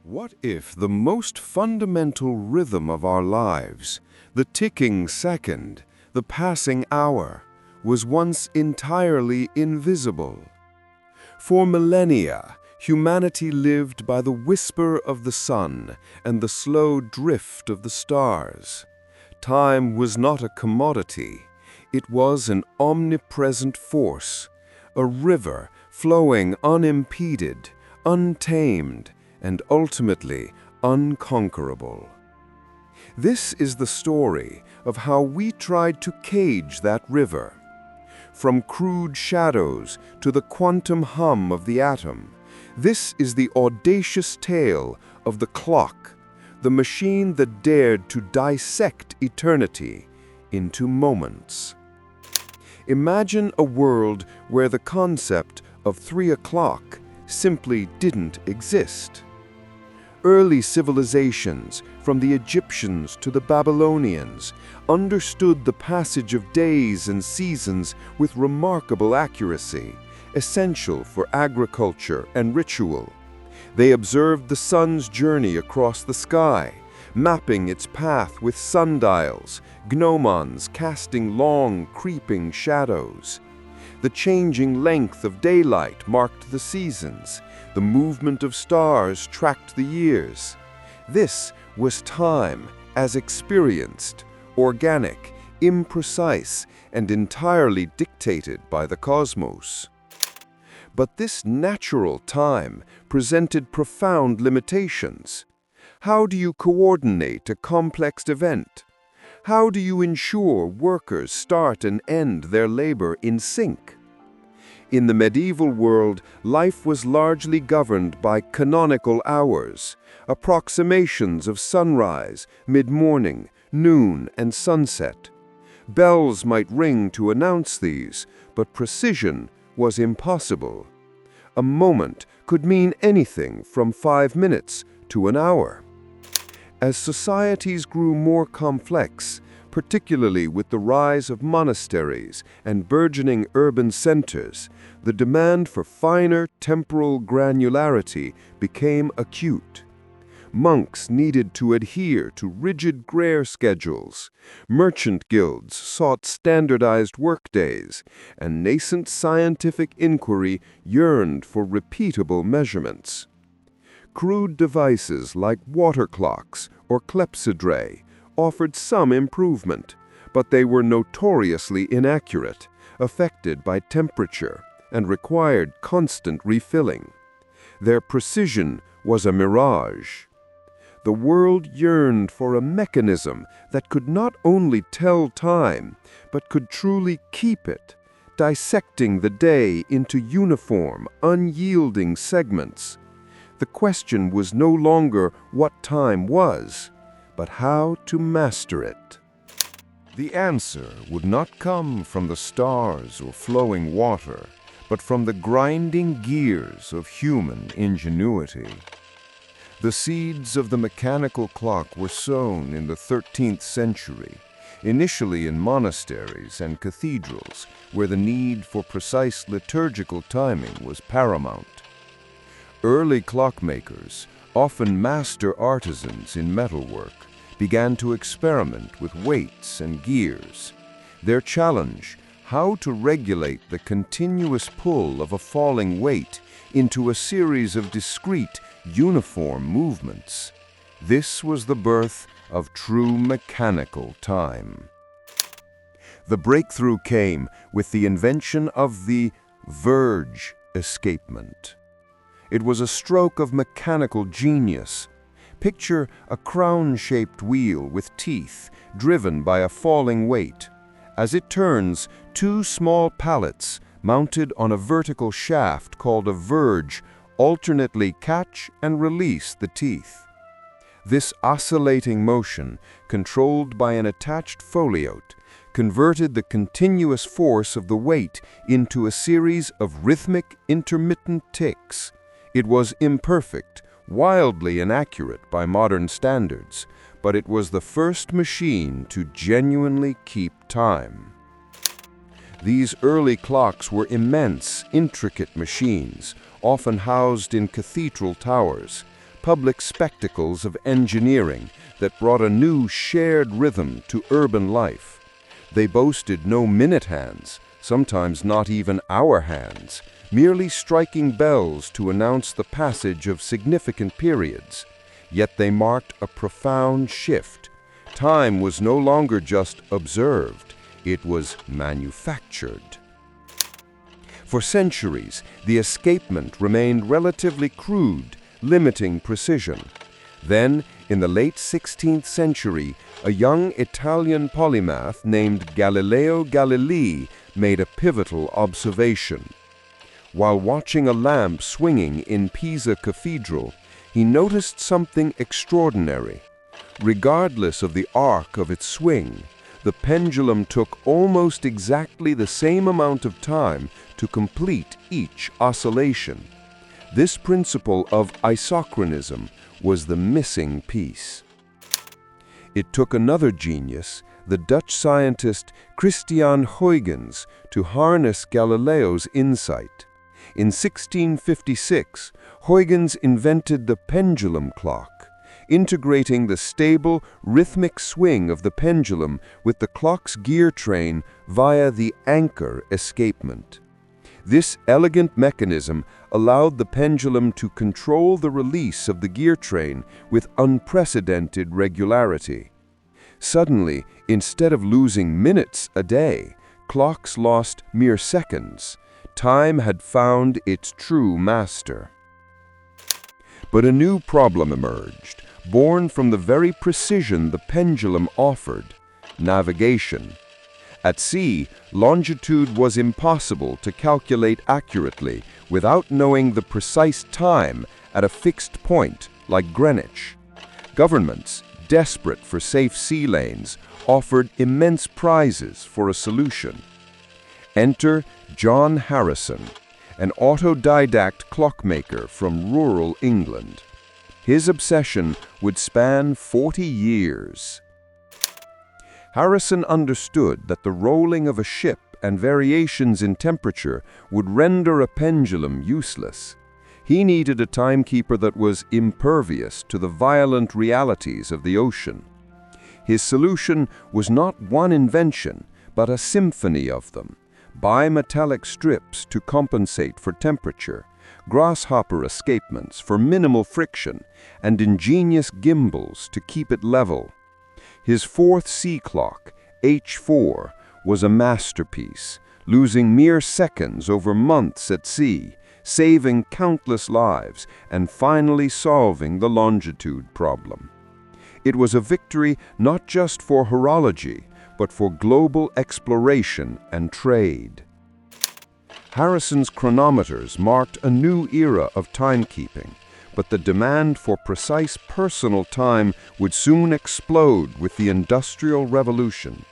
What if the most fundamental rhythm of our lives, the ticking second, the passing hour, was once entirely invisible? For millennia, humanity lived by the whisper of the sun and the slow drift of the stars. Time was not a commodity. It was an omnipresent force, a river flowing unimpeded, untamed, and ultimately unconquerable. This is the story of how we tried to cage that river. From crude shadows to the quantum hum of the atom, this is the audacious tale of the clock, the machine that dared to dissect eternity into moments. Imagine a world where the concept of 3 o'clock simply didn't exist. Early civilizations, from the Egyptians to the Babylonians, understood the passage of days and seasons with remarkable accuracy, essential for agriculture and ritual. They observed the sun's journey across the sky, mapping its path with sundials, gnomons casting long, creeping shadows. The changing length of daylight marked the seasons. The movement of stars tracked the years. This was time as experienced, organic, imprecise, and entirely dictated by the cosmos. But this natural time presented profound limitations. How do you coordinate a complex event? How do you ensure workers start and end their labor in sync? In the medieval world, life was largely governed by canonical hours, approximations of sunrise, mid-morning, noon, and sunset. Bells might ring to announce these, but precision was impossible. A moment could mean anything from 5 minutes to an hour. As societies grew more complex, particularly with the rise of monasteries and burgeoning urban centers, the demand for finer temporal granularity became acute. Monks needed to adhere to rigid Grail schedules, merchant guilds sought standardized workdays, and nascent scientific inquiry yearned for repeatable measurements. Crude devices like water clocks or clepsydrae offered some improvement, but they were notoriously inaccurate, affected by temperature, and required constant refilling. Their precision was a mirage. The world yearned for a mechanism that could not only tell time, but could truly keep it, dissecting the day into uniform, unyielding segments. The question was no longer what time was, but how to master it. The answer would not come from the stars or flowing water, but from the grinding gears of human ingenuity. The seeds of the mechanical clock were sown in the 13th century, initially in monasteries and cathedrals, where the need for precise liturgical timing was paramount. Early clockmakers, often master artisans in metalwork, began to experiment with weights and gears. Their challenge, how to regulate the continuous pull of a falling weight into a series of discrete, uniform movements. This was the birth of true mechanical time. The breakthrough came with the invention of the verge escapement. It was a stroke of mechanical genius. Picture a crown-shaped wheel with teeth, driven by a falling weight. As it turns, 2 small pallets, mounted on a vertical shaft called a verge, alternately catch and release the teeth. This oscillating motion, controlled by an attached foliote, converted the continuous force of the weight into a series of rhythmic, intermittent ticks. It was imperfect, wildly inaccurate by modern standards, but it was the first machine to genuinely keep time. These early clocks were immense, intricate machines, often housed in cathedral towers, public spectacles of engineering that brought a new shared rhythm to urban life. They boasted no minute hands, sometimes not even hour hands, merely striking bells to announce the passage of significant periods. Yet they marked a profound shift. Time was no longer just observed, it was manufactured. For centuries, the escapement remained relatively crude, limiting precision. Then, in the late 16th century, a young Italian polymath named Galileo Galilei made a pivotal observation. While watching a lamp swinging in Pisa Cathedral, he noticed something extraordinary. Regardless of the arc of its swing, the pendulum took almost exactly the same amount of time to complete each oscillation. This principle of isochronism was the missing piece. It took another genius, the Dutch scientist Christiaan Huygens, to harness Galileo's insight. In 1656, Huygens invented the pendulum clock, integrating the stable, rhythmic swing of the pendulum with the clock's gear train via the anchor escapement. This elegant mechanism allowed the pendulum to control the release of the gear train with unprecedented regularity. Suddenly, instead of losing minutes a day, clocks lost mere seconds. Time had found its true master. But a new problem emerged, born from the very precision the pendulum offered: navigation. At sea, longitude was impossible to calculate accurately without knowing the precise time at a fixed point, like Greenwich. Governments, desperate for safe sea lanes, offered immense prizes for a solution. Enter John Harrison, an autodidact clockmaker from rural England. His obsession would span 40 years. Harrison understood that the rolling of a ship and variations in temperature would render a pendulum useless. He needed a timekeeper that was impervious to the violent realities of the ocean. His solution was not one invention, but a symphony of them: bimetallic strips to compensate for temperature, grasshopper escapements for minimal friction, and ingenious gimbals to keep it level. His fourth sea clock, H4, was a masterpiece, losing mere seconds over months at sea, saving countless lives, and finally solving the longitude problem. It was a victory not just for horology, but for global exploration and trade. Harrison's chronometers marked a new era of timekeeping, but the demand for precise personal time would soon explode with the Industrial Revolution.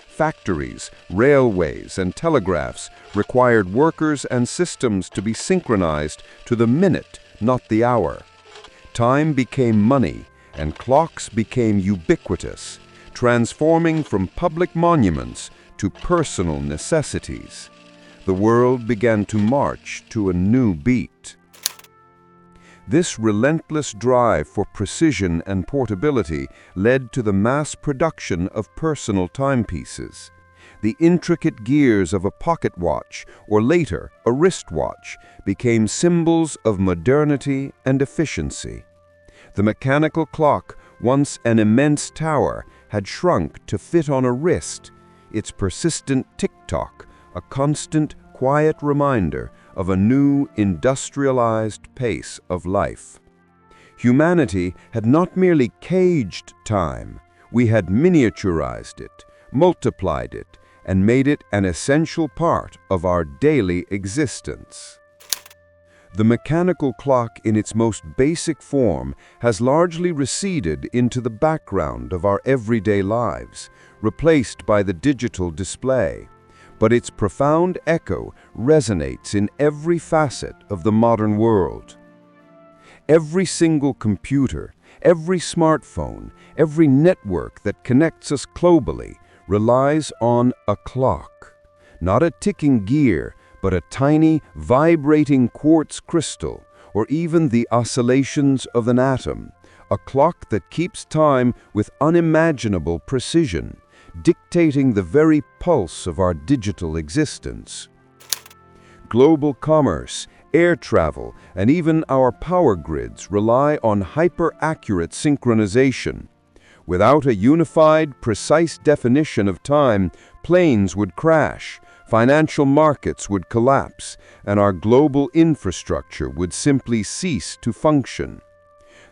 Factories, railways, and telegraphs required workers and systems to be synchronized to the minute, not the hour. Time became money, and clocks became ubiquitous, transforming from public monuments to personal necessities. The world began to march to a new beat. This relentless drive for precision and portability led to the mass production of personal timepieces. The intricate gears of a pocket watch, or later a wristwatch, became symbols of modernity and efficiency. The mechanical clock, once an immense tower, had shrunk to fit on a wrist, its persistent tick-tock a constant, quiet reminder of a new, industrialized pace of life. Humanity had not merely caged time, we had miniaturized it, multiplied it, and made it an essential part of our daily existence. The mechanical clock in its most basic form has largely receded into the background of our everyday lives, replaced by the digital display. But its profound echo resonates in every facet of the modern world. Every single computer, every smartphone, every network that connects us globally relies on a clock. Not a ticking gear, but a tiny, vibrating quartz crystal, or even the oscillations of an atom, a clock that keeps time with unimaginable precision, dictating the very pulse of our digital existence. Global commerce, air travel, and even our power grids rely on hyper-accurate synchronization. Without a unified, precise definition of time, planes would crash, financial markets would collapse, and our global infrastructure would simply cease to function.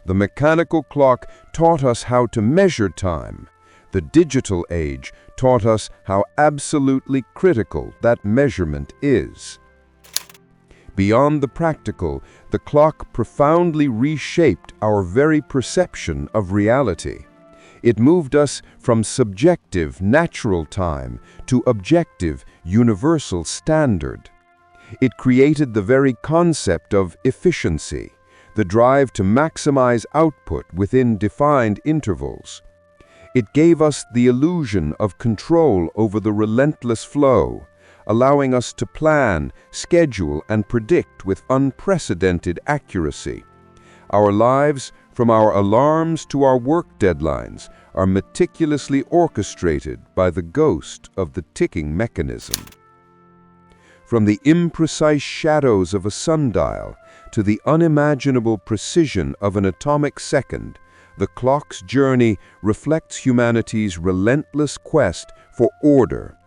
The mechanical clock taught us how to measure time. The digital age taught us how absolutely critical that measurement is. Beyond the practical, the clock profoundly reshaped our very perception of reality. It moved us from subjective, natural time to objective, universal standard. It created the very concept of efficiency, the drive to maximize output within defined intervals. It gave us the illusion of control over the relentless flow, allowing us to plan, schedule, and predict with unprecedented accuracy. Our lives, from our alarms to our work deadlines, are meticulously orchestrated by the ghost of the ticking mechanism. From the imprecise shadows of a sundial to the unimaginable precision of an atomic second, the clock's journey reflects humanity's relentless quest for order.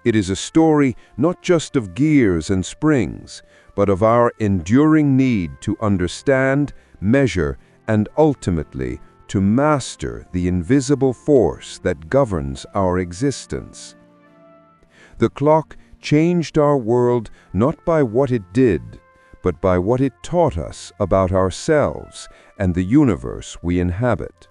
It is a story not just of gears and springs, but of our enduring need to understand, measure, and ultimately to master the invisible force that governs our existence. The clock changed our world not by what it did, but by what it taught us about ourselves and the universe we inhabit.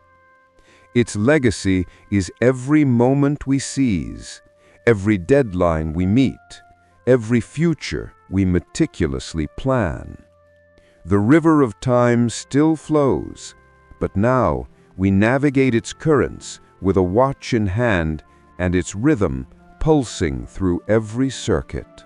Its legacy is every moment we seize, every deadline we meet, every future we meticulously plan. The river of time still flows, but now we navigate its currents with a watch in hand and its rhythm pulsing through every circuit.